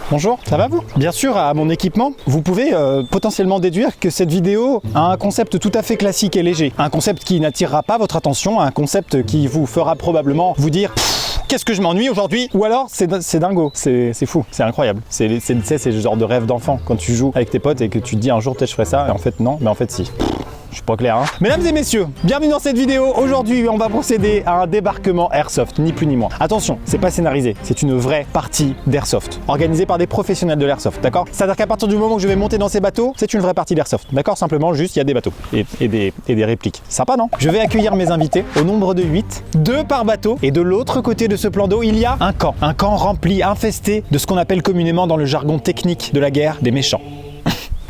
Bonjour, ça va vous? Bien sûr, à mon équipement, vous pouvez potentiellement déduire que cette vidéo a un concept tout à fait classique et léger. Un concept qui n'attirera pas votre attention, un concept qui vous fera probablement vous dire qu'est-ce que je m'ennuie aujourd'hui? Ou alors c'est dingo, c'est fou, c'est incroyable. C'est le genre de rêve d'enfant quand tu joues avec tes potes et que tu te dis un jour peut-être je ferai ça et en fait non, mais en fait si. Je suis pas clair, hein. Mesdames et messieurs, bienvenue dans cette vidéo. Aujourd'hui, on va procéder à un débarquement Airsoft, ni plus ni moins. Attention, c'est pas scénarisé, c'est une vraie partie d'Airsoft, organisée par des professionnels de l'Airsoft, d'accord? C'est-à-dire qu'à partir du moment où je vais monter dans ces bateaux, c'est une vraie partie d'Airsoft, d'accord? Simplement, juste, il y a des bateaux et des répliques. Sympa, non? Je vais accueillir mes invités au nombre de 8, 2 par bateau, et de l'autre côté de ce plan d'eau, il y a un camp rempli, infesté de ce qu'on appelle communément dans le jargon technique de la guerre des méchants.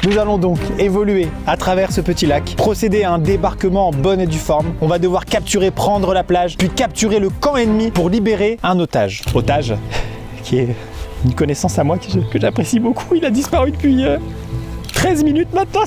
Nous allons donc évoluer à travers ce petit lac, procéder à un débarquement en bonne et due forme. On va devoir prendre la plage, puis capturer le camp ennemi pour libérer un otage. Otage qui est une connaissance à moi que j'apprécie beaucoup. Il a disparu depuis 13 minutes maintenant.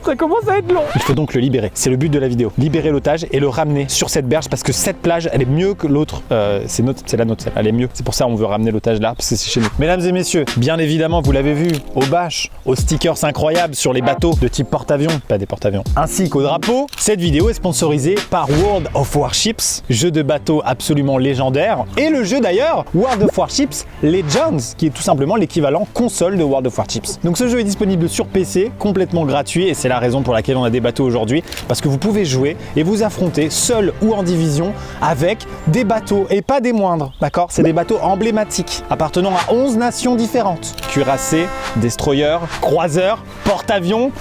Ça commence à être long. Il faut donc le libérer. C'est le but de la vidéo. Libérer l'otage et le ramener sur cette berge parce que cette plage, elle est mieux que l'autre. C'est la nôtre, elle est mieux. C'est pour ça qu'on veut ramener l'otage là, parce que c'est chez nous. Mesdames et messieurs, bien évidemment, vous l'avez vu, au bâche, aux stickers incroyables sur les bateaux de type porte-avions, pas des porte-avions, ainsi qu'au drapeau. Cette vidéo est sponsorisée par World of Warships, jeu de bateau absolument légendaire, et le jeu d'ailleurs, World of Warships Legends, qui est tout simplement l'équivalent console de World of Warships. Donc ce jeu est disponible sur PC, complètement gratuit, et c'est la raison pour laquelle on a des bateaux aujourd'hui, parce que vous pouvez jouer et vous affronter seul ou en division avec des bateaux et pas des moindres, d'accord? C'est des bateaux emblématiques appartenant à 11 nations différentes. Cuirassés, destroyers, croiseurs, porte-avions.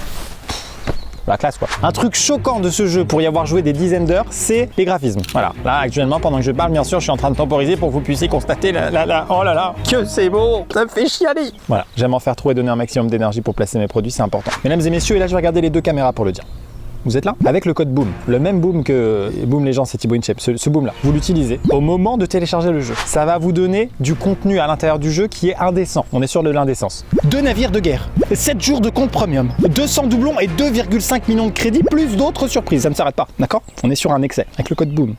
La classe quoi. Un truc choquant de ce jeu pour y avoir joué des dizaines d'heures, c'est les graphismes. Voilà. Là actuellement pendant que je parle, bien sûr, je suis en train de temporiser pour que vous puissiez constater oh là là, que c'est beau, ça me fait chialer. Voilà, j'aime en faire trop et donner un maximum d'énergie pour placer mes produits, c'est important. Mesdames et messieurs, et là je vais regarder les deux caméras pour le dire. Vous êtes là? Avec le code BOOM, le même BOOM que BOOM Legends et Thibaut InShape, ce BOOM là, vous l'utilisez au moment de télécharger le jeu. Ça va vous donner du contenu à l'intérieur du jeu qui est indécent. On est sur de l'indécence. 2 navires de guerre, 7 jours de compte premium, 200 doublons et 2,5 millions de crédits, plus d'autres surprises. Ça ne s'arrête pas, d'accord? On est sur un excès avec le code BOOM.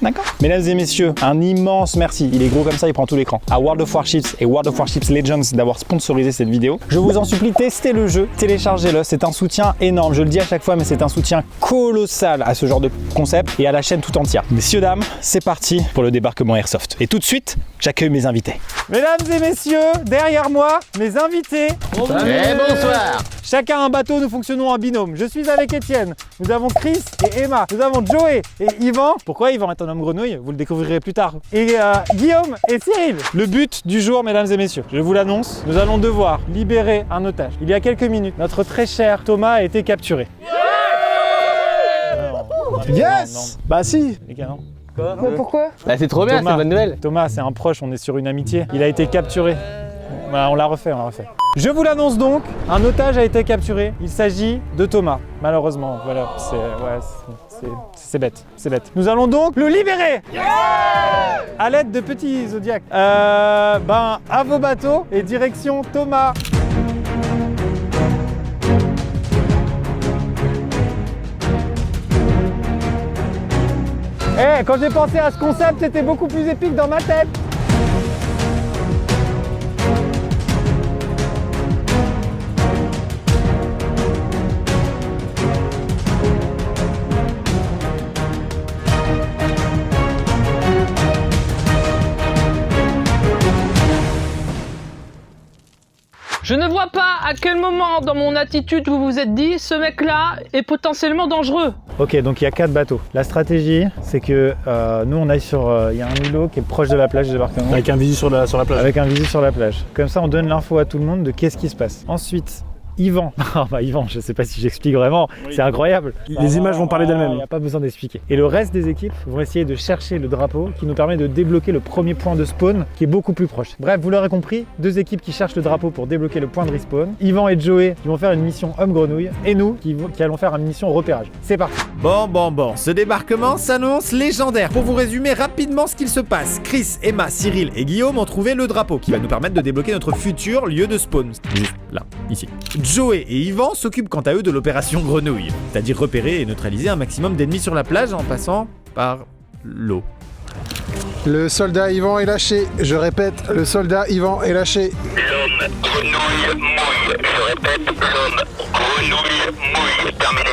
D'accord. Mesdames et messieurs, un immense merci, il est gros comme ça, il prend tout l'écran, à World of Warships et World of Warships Legends d'avoir sponsorisé cette vidéo. Je vous en supplie, testez le jeu, téléchargez-le, c'est un soutien énorme, je le dis à chaque fois, mais c'est un soutien colossal à ce genre de concept et à la chaîne tout entière. Messieurs, dames, c'est parti pour le débarquement Airsoft. Et tout de suite, j'accueille mes invités. Mesdames et messieurs, derrière moi, mes invités. Bonsoir. Chacun un bateau, nous fonctionnons en binôme. Je suis avec Étienne, nous avons Chris et Emma, nous avons Joey et Yvan. Pourquoi Yvan est un homme grenouille? Vous le découvrirez plus tard. Et Guillaume et Cyril. Le but du jour, mesdames et messieurs, je vous l'annonce, nous allons devoir libérer un otage. Il y a quelques minutes, notre très cher Thomas a été capturé. Yes! Bah si! Les gars, non. Pourquoi? Bah c'est trop bien, c'est une bonne nouvelle. Thomas, c'est un proche, on est sur une amitié. Il a été capturé. Voilà, on l'a refait. Je vous l'annonce donc, un otage a été capturé. Il s'agit de Thomas. Malheureusement, voilà, c'est bête, c'est bête. Nous allons donc le libérer à l'aide de petits zodiacs. À vos bateaux et direction Thomas. Quand j'ai pensé à ce concept, c'était beaucoup plus épique dans ma tête. Je ne vois pas à quel moment dans mon attitude vous vous êtes dit ce mec-là est potentiellement dangereux. Ok, donc il y a 4 bateaux. La stratégie, c'est que nous on aille sur... Il y a un îlot qui est proche de la plage de débarquement. Avec un visu sur la plage. Avec un visu sur la plage. Comme ça on donne l'info à tout le monde de qu'est-ce qui se passe. Ensuite, Yvan. Yvan, je sais pas si j'explique vraiment, oui. C'est incroyable. Les images vont parler d'elles-mêmes. Il n'y a pas besoin d'expliquer. Et le reste des équipes vont essayer de chercher le drapeau qui nous permet de débloquer le premier point de spawn qui est beaucoup plus proche. Bref, vous l'aurez compris, 2 équipes qui cherchent le drapeau pour débloquer le point de respawn. Yvan et Joey qui vont faire une mission homme grenouille et nous qui allons faire une mission repérage. C'est parti. Bon, ce débarquement s'annonce légendaire. Pour vous résumer rapidement ce qu'il se passe, Chris, Emma, Cyril et Guillaume ont trouvé le drapeau qui va nous permettre de débloquer notre futur lieu de spawn. Juste là, ici. Joey et Yvan s'occupent quant à eux de l'opération grenouille, c'est-à-dire repérer et neutraliser un maximum d'ennemis sur la plage en passant par l'eau. Le soldat Yvan est lâché. Je répète, le soldat Yvan est lâché. L'homme grenouille mouille. Je répète, l'homme grenouille mouille. Terminé.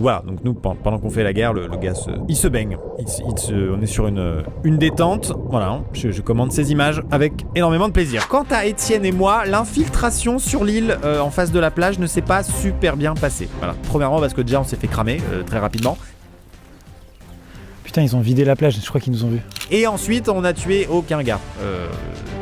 Voilà, donc nous, pendant qu'on fait la guerre, le gars il se baigne. On est sur une détente. Voilà, hein, je commande ces images avec énormément de plaisir. Quant à Étienne et moi, l'infiltration sur l'île en face de la plage ne s'est pas super bien passée. Voilà, premièrement parce que déjà on s'est fait cramer très rapidement. Putain, ils ont vidé la plage, je crois qu'ils nous ont vus. Et ensuite, on n'a tué aucun gars.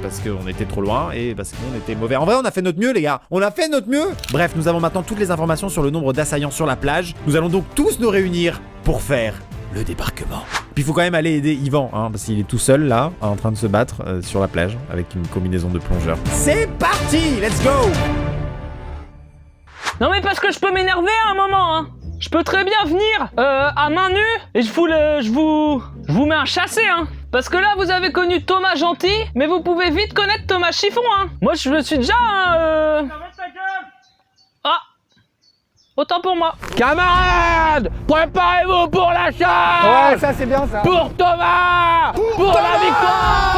Parce qu'on était trop loin et parce qu'on était mauvais. En vrai, on a fait notre mieux, les gars. On a fait notre mieux. Bref, nous avons maintenant toutes les informations sur le nombre d'assaillants sur la plage. Nous allons donc tous nous réunir pour faire le débarquement. Puis il faut quand même aller aider Yvan, hein, parce qu'il est tout seul là, en train de se battre sur la plage avec une combinaison de plongeurs. C'est parti, let's go. Non mais parce que je peux m'énerver à un moment, hein. Je peux très bien venir à main nue et je vous mets un chassé, hein. Parce que là, vous avez connu Thomas gentil, mais vous pouvez vite connaître Thomas chiffon, hein. Moi, je me suis déjà... Ah, autant pour moi. Camarades, préparez-vous pour la charge. Ouais, ça c'est bien ça. Pour Thomas. Pour la victoire.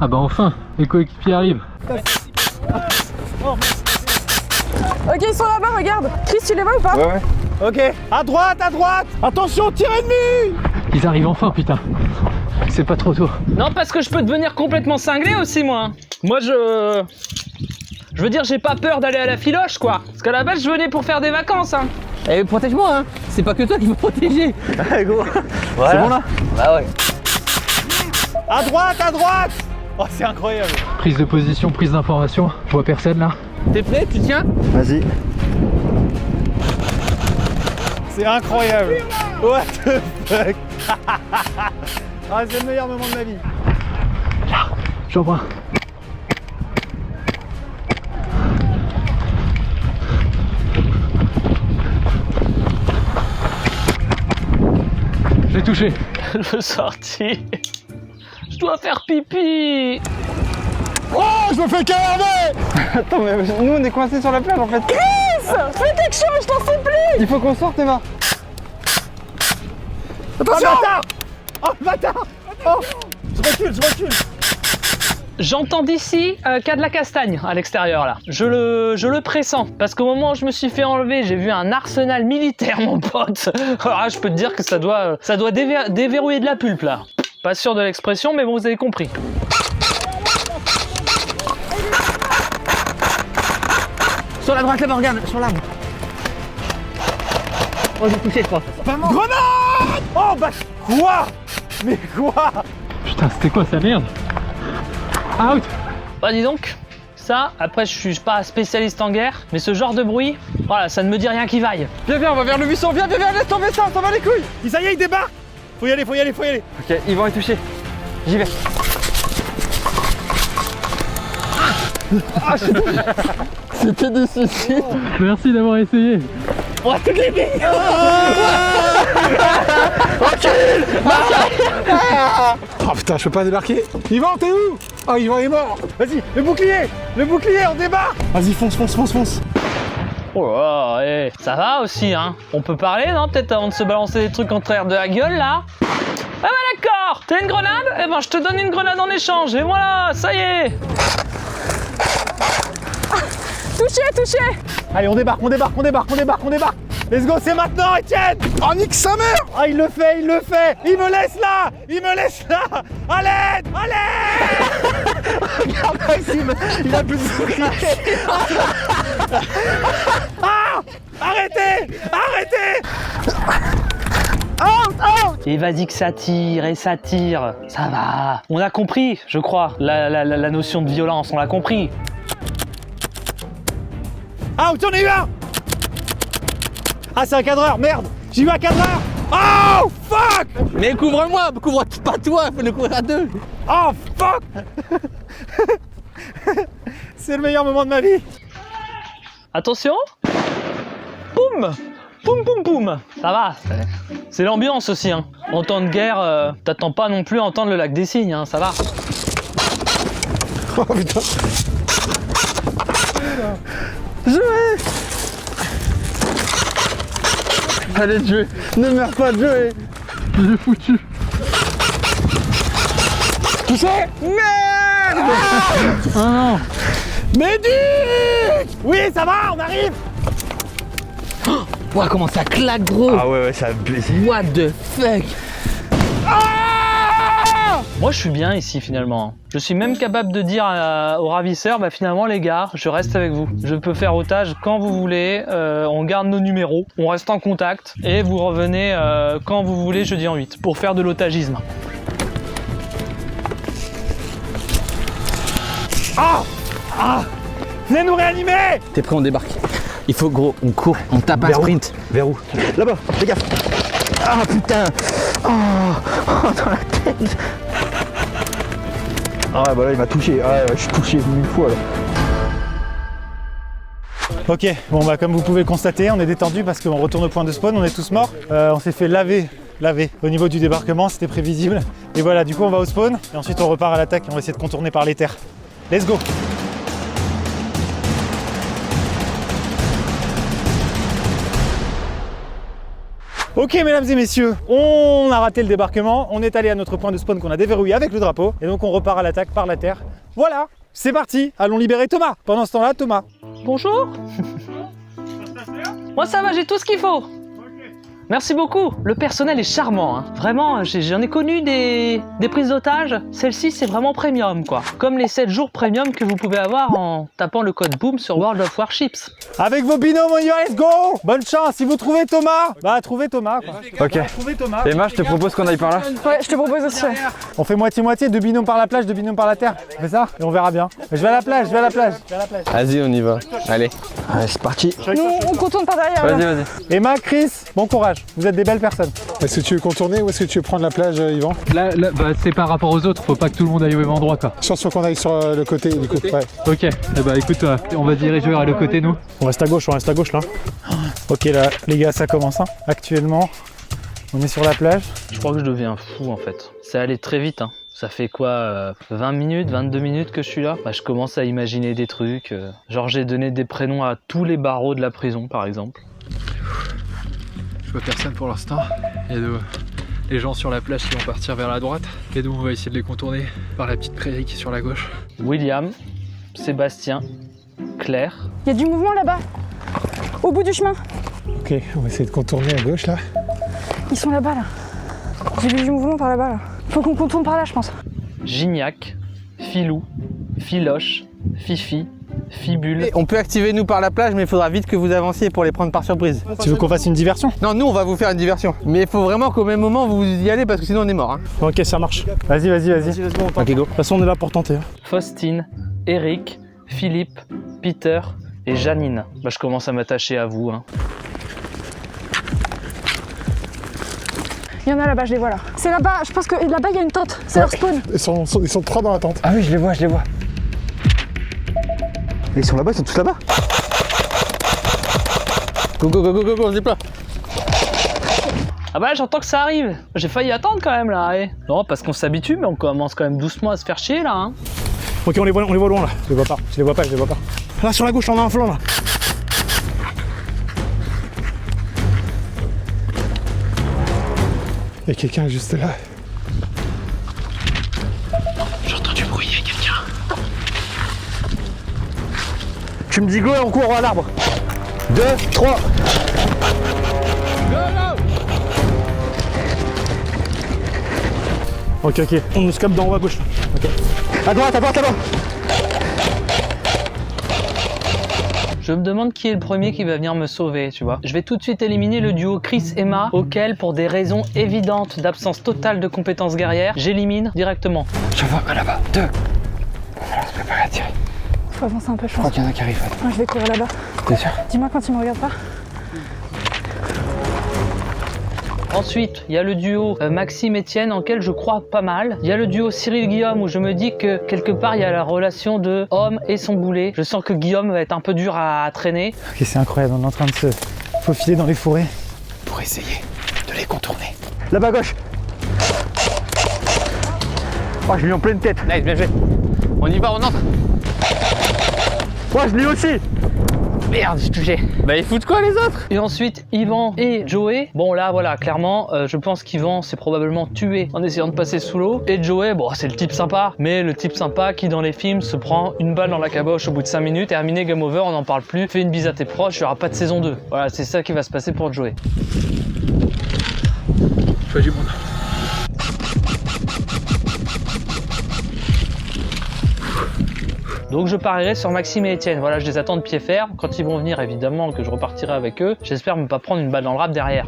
Ah bah enfin, les coéquipiers arrivent. Ok, ils sont là-bas, regarde. Chris, tu les vois ou pas? Ouais. Ok, à droite. Attention, tir ennemi. Ils arrivent enfin, putain. C'est pas trop tôt. Non, parce que je peux devenir complètement cinglé aussi, moi. Moi, je veux dire, j'ai pas peur d'aller à la filoche, quoi. Parce qu'à la base, je venais pour faire des vacances, hein. Eh, protège-moi, hein. C'est pas que toi qui me protéger. Gros. Voilà. C'est bon là? Bah ouais. À droite. Oh, c'est incroyable. Prise de position, prise d'information. Je vois personne là. T'es prêt? Tu tiens? Vas-y. C'est incroyable. What the fuck. Ah, c'est le meilleur moment de ma vie. J'en vois. J'ai touché. Le sorti. Je dois faire pipi. Oh, je me fais calerner. Attends, mais nous on est coincés sur la plage en fait. Chris, fais quelque chose, je t'en supplie. Il faut qu'on sorte, Emma. Attention. Oh, bâtard. Oh, je recule. J'entends d'ici qu'il y a de la castagne à l'extérieur, là. Je le pressens. Parce qu'au moment où je me suis fait enlever, j'ai vu un arsenal militaire, mon pote. Alors, je peux te dire que ça doit déverrouiller de la pulpe, là. Pas sûr de l'expression, mais bon, vous avez compris. Sur la droite là-bas, regarde, sur l'arbre. Oh, j'ai touché, je crois. Grenade. Oh, bah quoi? Mais quoi? Putain, c'était quoi sa merde? Out. Bah dis donc, ça, après je suis pas spécialiste en guerre, mais ce genre de bruit, voilà, ça ne me dit rien qui vaille. Viens, on va vers le buisson. Viens, laisse tomber ça, on s'en va les couilles. Ça y est, il débarque. Faut y aller. Ok, Yvan est touché. J'y vais. C'était des suicides. Merci d'avoir essayé. On va toutes les billes. Oh putain, je peux pas débarquer. Yvan, t'es où? Oh, Yvan est mort. Vas-y, le bouclier, on débarque. Vas-y, fonce. Oh là, là, ça va aussi, hein. On peut parler, non? Peut-être avant de se balancer des trucs en travers de la gueule, là. Ah bah d'accord. T'as une grenade? Eh ben je te donne une grenade en échange, et voilà, ça y est. Touché. Allez, on débarque. Let's go, c'est maintenant, Étienne. Oh, nique sa mère. Ah, il le fait. Il me laisse là. À l'aide. Regarde ici, il a plus de sourire. Ah, arrêtez. Out. Et vas-y que ça tire, ça va. On a compris, je crois, la notion de violence, on l'a compris. Out, j'en ai eu un. Ah, c'est un cadreur, merde. J'ai eu un cadreur. Oh, fuck. Mais couvre-moi, couvre pas toi, faut le couvrir à deux. Oh, fuck. C'est le meilleur moment de ma vie. Attention. Boum. Boum. Ça va, c'est l'ambiance aussi, hein. En temps de guerre, t'attends pas non plus à entendre le lac des cygnes, hein, ça va. Oh putain. Jouez. Allez Joey, ne meurs pas Joey. Il est foutu. Touché. Merde. Ah non. Médic! Oui, ça va, on arrive! Ouah, comment ça claque, gros. Ah ouais, ça me plaisir. What the fuck. Moi, je suis bien ici finalement. Je suis même capable de dire aux ravisseurs, bah finalement les gars, je reste avec vous. Je peux faire otage quand vous voulez, on garde nos numéros, on reste en contact et vous revenez quand vous voulez jeudi en 8 pour faire de l'otagisme. Venez nous réanimer! T'es prêt, on débarque. Il faut, gros, on court, on tape un sprint. Vers où? Là-bas, fais gaffe. Ah putain. Oh, dans la tête. Ah bah là il m'a touché, je suis touché 1000 fois là. Ok, bon bah comme vous pouvez le constater, on est détendu parce qu'on retourne au point de spawn, on est tous morts. On s'est fait laver au niveau du débarquement, c'était prévisible. Et voilà, du coup on va au spawn et ensuite on repart à l'attaque et on va essayer de contourner par les terres. Let's go! Ok mesdames et messieurs, on a raté le débarquement, on est allé à notre point de spawn qu'on a déverrouillé avec le drapeau et donc on repart à l'attaque par la terre. Voilà, c'est parti, allons libérer Thomas. Pendant ce temps-là, Thomas. Bonjour. Moi ça va, j'ai tout ce qu'il faut. Merci beaucoup. Le personnel est charmant, hein. Vraiment, j'en ai connu des prises d'otages. Celle-ci, c'est vraiment premium, quoi. Comme les 7 jours premium que vous pouvez avoir en tapant le code BOOM sur World of Warships. Avec vos binômes, on y va, let's go! Bonne chance, si vous trouvez Thomas, bah trouvez Thomas, quoi. Ok. Trouvez Thomas. Emma, je te propose qu'on aille par là. Ouais, je te propose aussi. On fait moitié-moitié, 2 binômes par la plage, 2 binômes par la terre. On fait ça et on verra bien. Je vais à la plage, je vais à la plage. Vas-y, on y va. Allez. Allez, c'est parti. Nous, on contourne par derrière. là. Vas-y. Emma, Chris, bon courage, vous êtes des belles personnes. Est-ce que tu veux contourner ou est-ce que tu veux prendre la plage, Yvan? Là, bah, c'est par rapport aux autres, faut pas que tout le monde aille au même endroit quoi. Attention qu'on aille sur le côté du coup. Ouais. Ok, eh bah écoute, on va diriger vers le côté nous. On reste à gauche là. Ok là, les gars, ça commence, hein. Actuellement, on est sur la plage. Je crois que je deviens fou en fait. Ça allait très vite, hein. Ça fait quoi, 20 minutes, 22 minutes que je suis là? Bah, je commence à imaginer des trucs. Genre j'ai donné des prénoms à tous les barreaux de la prison par exemple. Je vois personne pour l'instant. Il y a les gens sur la plage qui vont partir vers la droite. Et nous on va essayer de les contourner par la petite prairie qui est sur la gauche. William, Sébastien, Claire. Il y a du mouvement là-bas. Au bout du chemin. Ok, on va essayer de contourner à gauche là. Ils sont là-bas là. J'ai vu du mouvement par là-bas là. Faut qu'on contourne par là, je pense. Gignac, Filou, Filoche, Fifi, Fibule. On peut activer nous par la plage, mais il faudra vite que vous avanciez pour les prendre par surprise. Tu veux qu'on fasse une diversion? Non, nous on va vous faire une diversion. Mais il faut vraiment qu'au même moment vous y allez parce que sinon on est mort. Hein. Ok, ça marche. Vas-y. Ok, go. De toute façon, on est là pour tenter. Hein. Faustine, Eric, Philippe, Peter et Janine. Bah, je commence à m'attacher à vous. Hein. Il y en a là-bas, je les vois là. C'est là-bas, je pense que là-bas il y a une tente. C'est leur spawn. Ils sont 3 dans la tente. Ah oui, je les vois. Ils sont là-bas, ils sont tous là-bas. Go, on se déploie. Ah bah j'entends que ça arrive. J'ai failli attendre quand même là. Non, parce qu'on s'habitue, mais on commence quand même doucement à se faire chier là. Hein. Ok, on les voit loin là. Je les vois pas. Là, sur la gauche, on a un flanc là. Il y a quelqu'un juste là. J'entends du bruit, il y a quelqu'un. Tu me dis go et on court à l'arbre. 2, 3. Ok, on nous scape d'en haut à gauche. Ok. À droite, là-bas. Je me demande qui est le premier qui va venir me sauver, tu vois. Je vais tout de suite éliminer le duo Chris-Emma, auquel, pour des raisons évidentes d'absence totale de compétences guerrières, j'élimine directement. Je vois un là-bas. 2. On va se préparer à tirer. Faut avancer un peu, je Je crois pense. qu'il y en a qui arrivent. Moi, je vais courir là-bas. T'es sûr? Dis-moi quand ils me regardent pas. Ensuite, il y a le duo Maxime-Etienne, en quel je crois pas mal. Il y a le duo Cyril-Guillaume, où je me dis que quelque part, il y a la relation de homme et son boulet. Je sens que Guillaume va être un peu dur à traîner. Ok, c'est incroyable, on est en train de se faufiler dans les forêts pour essayer de les contourner. Là-bas à gauche. Oh, je l'ai en pleine tête. Nice, bien joué. On y va, on entre. Oh, je l'ai aussi. Merde, j'ai touché. Bah ils foutent quoi les autres? Et ensuite, Yvan et Joey. Bon là, voilà, clairement, je pense qu'Yvan s'est probablement tué en essayant de passer sous l'eau. Et Joey, bon, c'est le type sympa, mais le type sympa qui dans les films se prend une balle dans la caboche au bout de 5 minutes, terminé, game over, on n'en parle plus, fais une bise à tes proches, il n'y aura pas de saison 2. Voilà, c'est ça qui va se passer pour Joey. Choix du monde. Donc je parierai sur Maxime et Étienne. Voilà, je les attends de pied ferme. Quand ils vont venir, évidemment, que je repartirai avec eux. J'espère ne pas prendre une balle dans le rap derrière.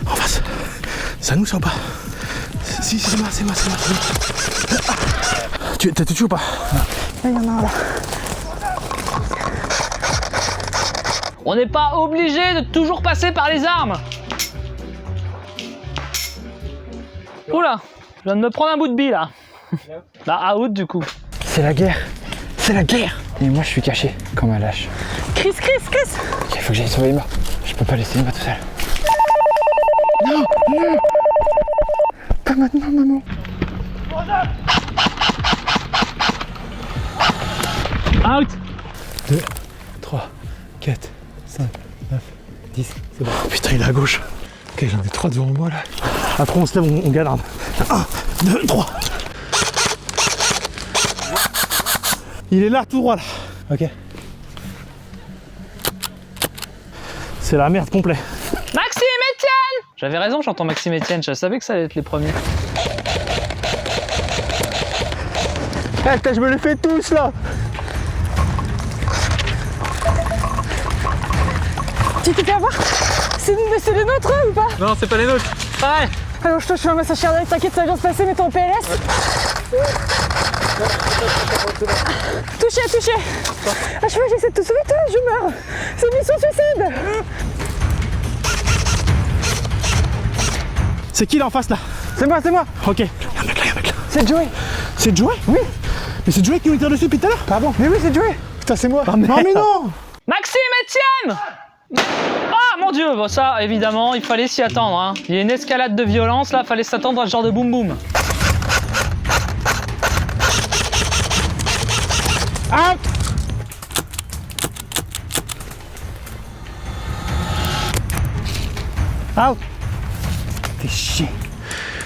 En face. Ça nous ou pas? Si, c'est moi. T'as tué ou pas? Là, il y en a un là. On n'est pas obligé de toujours passer par les armes. Oula, je viens de me prendre un bout de bille là. Bah out du coup. C'est la guerre. Et moi je suis caché comme un lâche. Chris. Ok, faut que j'aille sauver Emma. Je peux pas laisser Emma tout seul. Non. Pas maintenant, maman. Out. 2, 3, 4, 5, 9, 10, c'est bon. Oh, putain, il est à gauche. Ok, j'en ai 3 devant moi là. Après, on se lève, on galarde. 1, 2, 3. Il est là, tout droit là. Ok. C'est la merde complet. Maxime, Étienne. J'avais raison, j'entends Maxime et Étienne, je savais que ça allait être les premiers. Eh, je me les fais tous là. Tu t'es fait avoir? C'est les nôtres ou pas? Non, c'est pas les nôtres. Ouais. Alors je suis un massage cardiaque, t'inquiète, ça va bien se passer, mets-toi en PLS. Touché. Ah, je vois, j'essaie de te sauver, toi, je meurs. C'est mission suicide. C'est qui là en face là? C'est moi. Ok. Un mec là. C'est Joey. C'est Joey? Oui. Mais c'est Joey qui nous tire dessus depuis tout à l'heure? Pardon. Mais oui, c'est Joey. Putain, c'est moi. Oh, non, merde. mais non. Maxime, Étienne. Ah mon dieu, bon ça évidemment il fallait s'y attendre hein. Il y a une escalade de violence là, fallait s'attendre à ce genre de boum boum. Out. Out. T'es chier.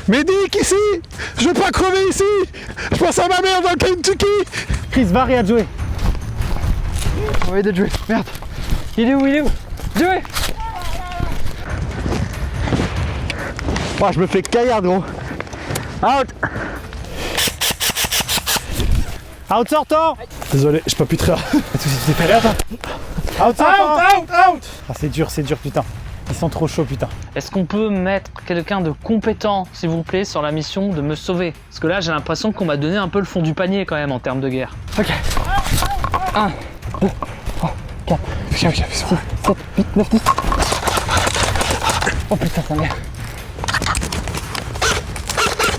Médic ici. Je veux pas crever ici. Je pense à ma mère dans le Kentucky. Chris, va à Joey. On va aider Joey. Merde. Il est où? Joey. Oh, je me fais caillard gros. Out. Out sortant. Désolé, j'ai pas pu te rire. T'es fait là, toi? Out. Ah, c'est dur, putain. Ils sont trop chauds, putain. Est-ce qu'on peut mettre quelqu'un de compétent, s'il vous plaît, sur la mission de me sauver? Parce que là j'ai l'impression qu'on m'a donné un peu le fond du panier quand même en termes de guerre. Ok. 1, 2, 3, 4, 5, 6, 7, 8, 9, 10. Oh putain, ça merde.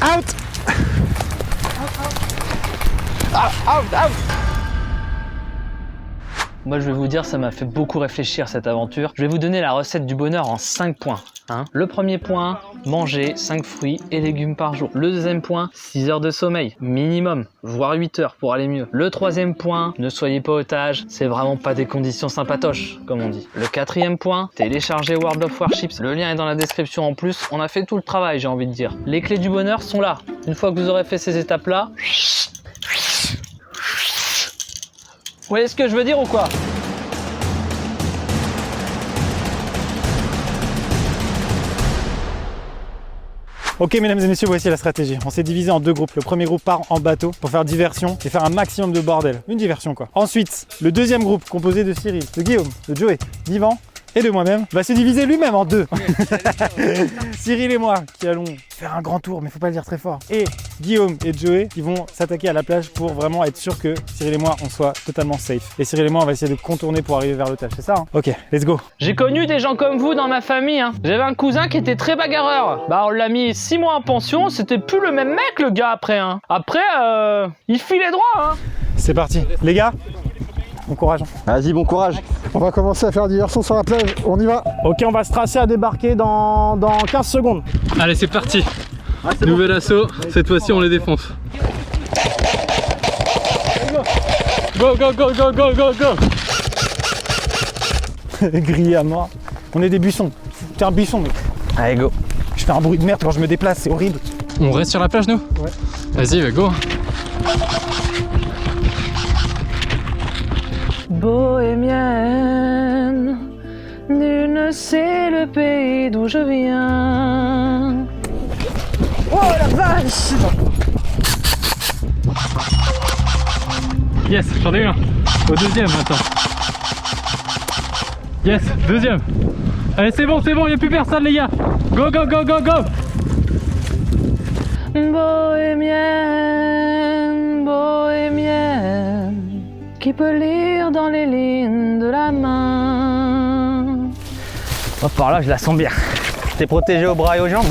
Out. Out. Moi je vais vous dire, ça m'a fait beaucoup réfléchir cette aventure. Je vais vous donner la recette du bonheur en 5 points. Hein. Le premier point, manger 5 fruits et légumes par jour. Le deuxième point, 6 heures de sommeil, minimum, voire 8 heures pour aller mieux. Le troisième point, ne soyez pas otage, c'est vraiment pas des conditions sympatoches, comme on dit. Le quatrième point, téléchargez World of Warships, le lien est dans la description en plus, on a fait tout le travail j'ai envie de dire. Les clés du bonheur sont là. Une fois que vous aurez fait ces étapes-là, vous voyez ce que je veux dire ou quoi? Ok mesdames et messieurs, voici la stratégie. On s'est divisé en 2 groupes. Le premier groupe part en bateau pour faire diversion et faire un maximum de bordel. Une diversion quoi. Ensuite, le deuxième groupe composé de Cyril, de Guillaume, de Joey, d'Yvan et de moi-même va se diviser lui-même en 2. Cyril et moi qui allons faire un grand tour, mais faut pas le dire très fort. Et Guillaume et Joey qui vont s'attaquer à la plage pour vraiment être sûr que Cyril et moi on soit totalement safe. Et Cyril et moi on va essayer de contourner pour arriver vers l'otage, c'est ça hein? Ok, let's go. J'ai connu des gens comme vous dans ma famille. Hein. J'avais un cousin qui était très bagarreur. Bah on l'a mis 6 mois en pension, c'était plus le même mec le gars après. Hein. Après, il filait droit. Hein. C'est parti. Les gars, bon courage. Vas-y, bon courage. On va commencer à faire diversion sur la plage. On y va. Ok, on va se tracer à débarquer dans 15 secondes. Allez, c'est parti. Nouvel assaut, cette fois-ci on les défonce. Go, go, go, go, go, go, go. Grillé à mort. On est des buissons. T'es un buisson, mec. Allez, go. Je fais un bruit de merde quand je me déplace, c'est horrible. On reste sur la plage nous? Ouais. Vas-y, va go. Bohémienne, nul ne sait le pays d'où je viens. Oh la vache! Yes, j'en ai eu un. Au deuxième, attends. Yes, deuxième. Allez, c'est bon, il n'y a plus personne, les gars. Go, go, go, go, go. Bohémienne, bohémienne, qui peut lire dans les lignes de la main. Oh, par là, je la sens bien. T'es protégé aux bras et aux jambes?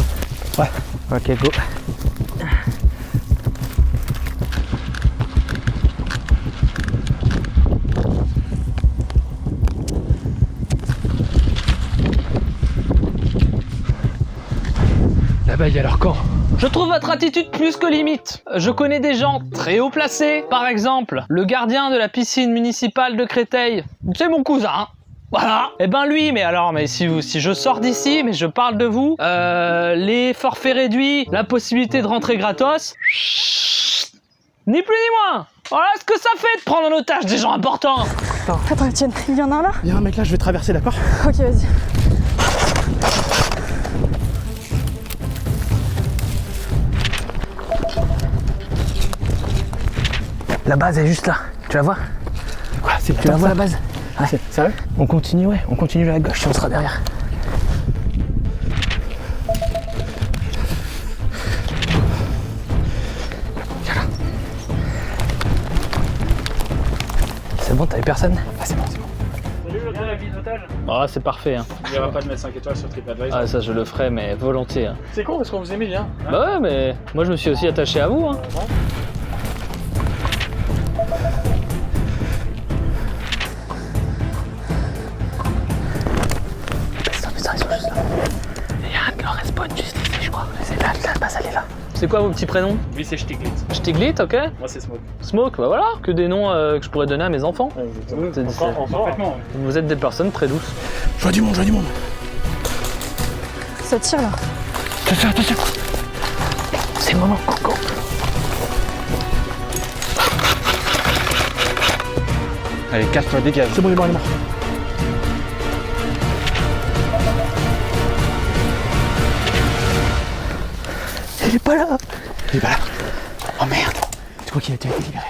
Ouais. Ok, go. Là-bas, il y a leur camp. Je trouve votre attitude plus que limite. Je connais des gens très haut placés. Par exemple, le gardien de la piscine municipale de Créteil. C'est mon cousin. Voilà. Et ben lui, mais si je sors d'ici, mais je parle de vous, les forfaits réduits, la possibilité de rentrer gratos. Ni plus ni moins. Voilà ce que ça fait de prendre en otage des gens importants. Attends, Etienne, il y en a un là? Il y a un mec là, je vais traverser, d'accord? Ok, vas-y. La base est juste là. Tu la vois? Ah, c'est Tu la vois la base? Ah, sérieux? On continue, ouais. On continue à gauche et on sera derrière. C'est bon, t'as eu personne? Ah, c'est bon, c'est bon. Ah, c'est parfait. Hein. Il n'y aura pas de mettre 5 étoiles sur TripAdvisor. Ah, ça je le ferai, mais volontiers. Hein. C'est con parce qu'on vous aimait bien. Bah ouais, mais moi je me suis aussi attaché à vous. Hein. C'est quoi vos petits prénoms? Lui, c'est Stiglitz. Stiglitz, ok. Moi, c'est Smoke. Smoke, bah voilà, que des noms que je pourrais donner à mes enfants. Parfaitement. Vous êtes des personnes très douces. Je vois du monde, je vois du monde. Ça tire là. Attention. C'est le moment, coco. Allez, casse-toi, dégage. C'est bon, il est mort, il est mort. Il est pas là. Il est pas là. Oh merde. Tu crois qu'il a déjà été libéré?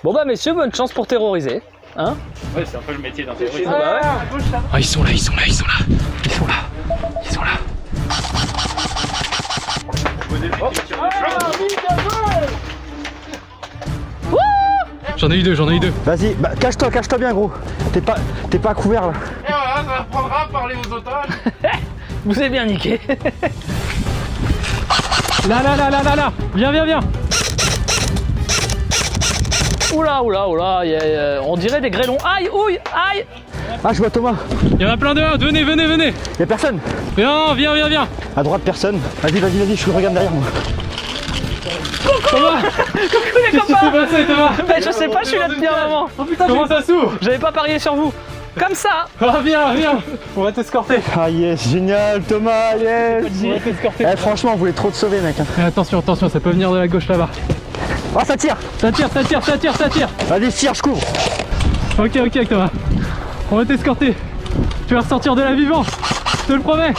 Bon bah messieurs, bonne chance pour terroriser. Hein? Ouais, c'est un peu le métier d'un terroriste. Bah ouais. Ah, ils sont là. J'en ai eu deux. Vas-y, bah, cache-toi bien, gros. T'es pas couvert là. Et voilà, ça reprendra à parler aux otages. Vous avez bien niqué. Là. Viens. Oula, on dirait des grêlons. Aïe, ouille, aïe. Ah, je vois Thomas. Il y en a plein dehors. Venez. Y'a personne. Viens. À droite, personne. Vas-y, je regarde derrière moi. Thomas, Coucou les qu'est-ce qui s'est copains. passé, Thomas? Je sais pas, je suis là depuis un moment. Comment ça s'ouvre? J'avais pas parié sur vous. Comme ça. Ah, viens. On va t'escorter. Ah yes, génial, Thomas, yes. On va t'escorter. Eh, franchement, on voulait trop te sauver, mec. Mais attention, ça peut venir de la gauche là-bas. Ah, ça tire. Ça tire. Vas-y, tire, je couvre. Ok, Thomas. On va t'escorter. Tu vas ressortir de là vivant. Je te le promets.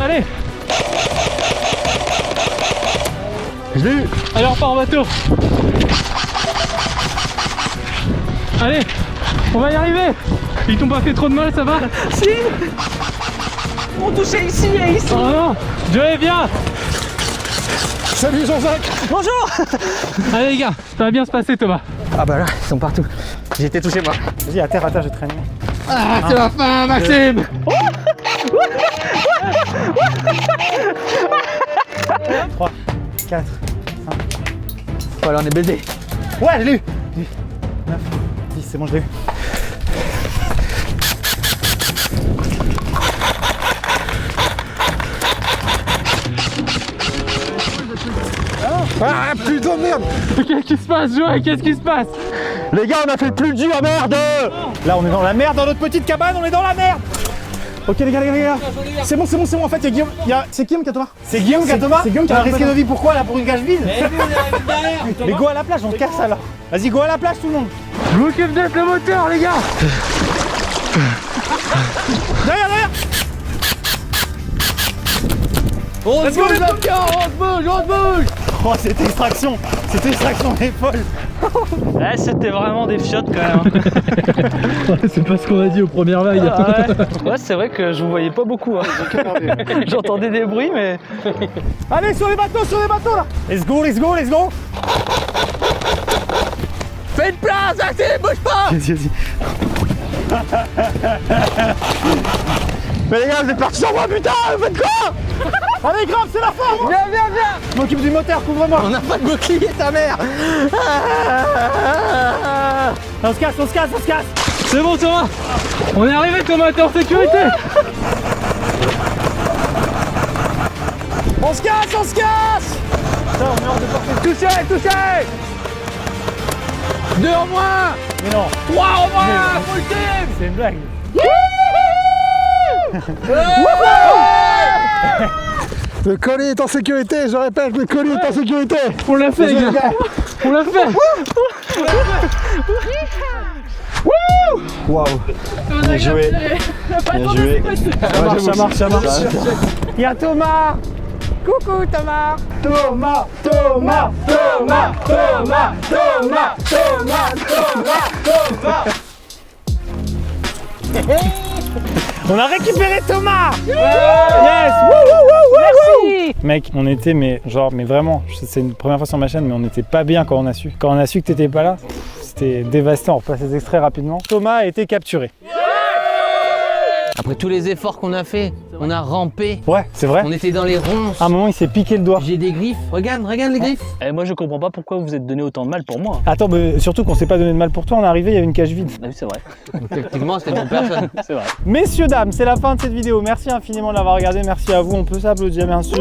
Allez. Je l'ai eu. Allez, on repart en bateau. Allez, on va y arriver. Ils t'ont pas fait trop de mal, ça va? Si. On touchait ici et ici. Oh non. Joey, viens. Salut Jean-Jacques. Bonjour. Allez les gars, ça va bien se passer, Thomas. Ah bah là, ils sont partout. J'ai été touché moi. Vas-y, à terre, je vais te traîner. Ah, c'est la fin, Maxime. 3, 4, 5. Voilà, on est baisé. Ouais, j'ai lu. 10, 9, 10, c'est bon, je l'ai eu. Ah putain de merde. Qu'est-ce qui se passe, Joël? Qu'est-ce qui se passe? Les gars, on a fait le plus dur, merde! Là, on est dans la merde, dans notre petite cabane, on est dans la merde! Ok, les gars. C'est bon, en fait, il y a Guillaume. C'est Guillaume qui a Thomas? C'est Guillaume qui a Thomas? C'est Guillaume qui a risqué nos vies, pourquoi là? Pour une cage vide? Mais go à la plage, on casse ça là. Vas-y, go à la plage, tout le monde! Je m'occupe d'être le moteur, les gars. Derrière! On se bouge, on se bouge. Oh, cette extraction est folle! Ouais, c'était vraiment des fiottes quand même. C'est pas ce qu'on a dit aux premières vagues. Ouais, c'est vrai que je vous voyais pas beaucoup. Hein. J'entendais des bruits, mais. Allez, sur les bateaux là! Let's go! Faites place, Axel, bouge pas. Vas-y. Mais les gars, vous êtes partis sans moi, putain! Vous faites quoi? Allez, grave, c'est la fin! Viens. Je m'occupe du moteur, couvre-moi! On n'a pas de bouclier, ta mère. On se casse! C'est bon, Thomas. On est arrivé, Thomas, t'es en sécurité. On se casse! Ça, on est hors de portée. Touché. 2 en moins. Mais non, 3 en moins. Full team. c'est une blague. Le colis est en sécurité, je répète, le colis est en sécurité. On l'a fait, les gars. On l'a fait. Waouh! Bien joué! Ça marche! Il y a Thomas! Coucou Thomas. Thomas! On a récupéré Thomas! Yes! Merci! Mec, on était, mais vraiment, c'est une première fois sur ma chaîne, mais on était pas bien quand on a su. Quand on a su que t'étais pas là, c'était dévastant. On repasse les extraits rapidement. Thomas a été capturé. Après tous les efforts qu'on a fait, on a rampé. Ouais, c'est vrai. On était dans les ronces. À un moment, il s'est piqué le doigt. J'ai des griffes. Regarde les griffes. Et moi, je comprends pas pourquoi vous vous êtes donné autant de mal pour moi. Attends, mais surtout qu'on s'est pas donné de mal pour toi, on est arrivé, il y avait une cage vide. Ah oui, c'est vrai. Effectivement, c'était pour personne. C'est vrai. Messieurs, dames, c'est la fin de cette vidéo. Merci infiniment de l'avoir regardé. Merci à vous. On peut s'applaudir, bien sûr.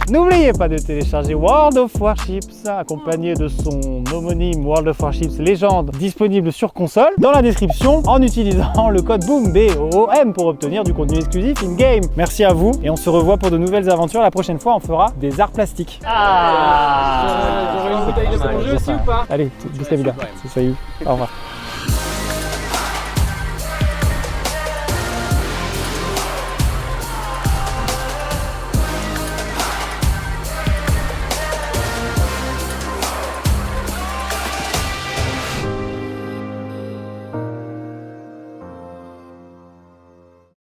N'oubliez pas de télécharger World of Warships, accompagné de son homonyme World of Warships Légende, disponible sur console, dans la description, en utilisant le code BOOM, B-O-O-M, pour obtenir du contenu exclusif in-game. Merci à vous, et on se revoit pour de nouvelles aventures. La prochaine fois, on fera des arts plastiques. J'aurais une bouteille de plongée aussi ou pas? Allez, bisous, ça y est. Au revoir.